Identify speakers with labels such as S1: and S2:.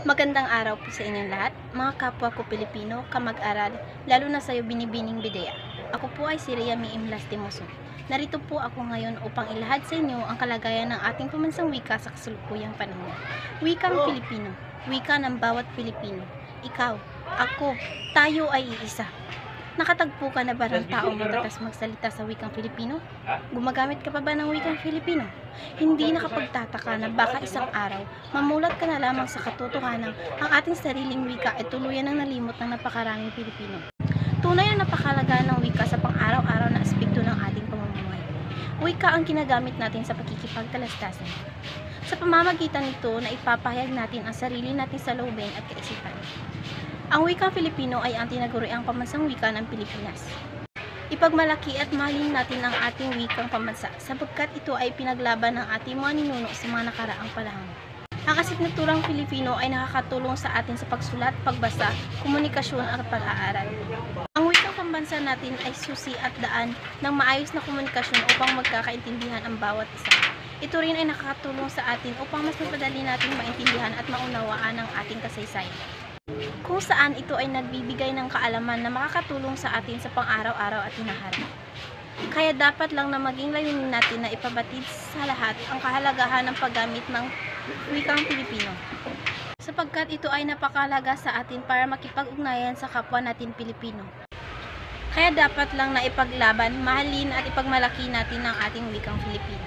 S1: Magandang araw po sa inyong lahat, mga kapwa ko Pilipino, kamag-aral, lalo na sa iyo binibining bidaya. Ako po ay si Rhea Miim Lastimoso. Narito po ako ngayon upang ilahad sa inyo ang kalagayan ng ating pambansang wika sa kasalukuyang panahon. Wikang Pilipino, wika ng bawat Pilipino. Ikaw, ako, tayo ay iisa. Nakatagpo ka na ba ng taong matatas magsalita sa wikang Filipino? Gumagamit ka pa ba ng wikang Filipino? Hindi nakapagtataka na baka isang araw, mamulat ka na lamang sa katotohanan ang ating sariling wika ay tuluyan ng nalimot ng napakaraming Pilipino. Tunay na napakalaga ng wika sa pang-araw-araw na aspekto ng ating pamumuhay. Wika ang ginagamit natin sa pakikipagtalastasan. Sa pamamagitan nito na ipapahayag natin ang sarili natin sa loobin at kaisipan. Ang wikang Filipino ay ang tinaguriang pambansang wika ng Pilipinas. Ipagmalaki at mahalin natin ang ating wikang pambansa sapagkat ito ay pinaglaban ng ating mga ninuno sa mga nakaraang panahon. Ang asignaturang Filipino ay nakakatulong sa atin sa pagsulat, pagbasa, komunikasyon at pag-aaral. Ang wikang pambansa natin ay susi at daan ng maayos na komunikasyon upang magkakaintindihan ang bawat isa. Ito rin ay nakakatulong sa atin upang mas mapadali natin maintindihan at maunawaan ang ating kasaysayan, kung saan ito ay nagbibigay ng kaalaman na makakatulong sa atin sa pang-araw-araw at hinaharap. Kaya dapat lang na maging layunin natin na ipabatid sa lahat ang kahalagahan ng paggamit ng wikang Pilipino, sapagkat ito ay napakahalaga sa atin para makipag-ugnayan sa kapwa natin Pilipino. Kaya dapat lang na ipaglaban, mahalin at ipagmalaki natin ang ating wikang Filipino.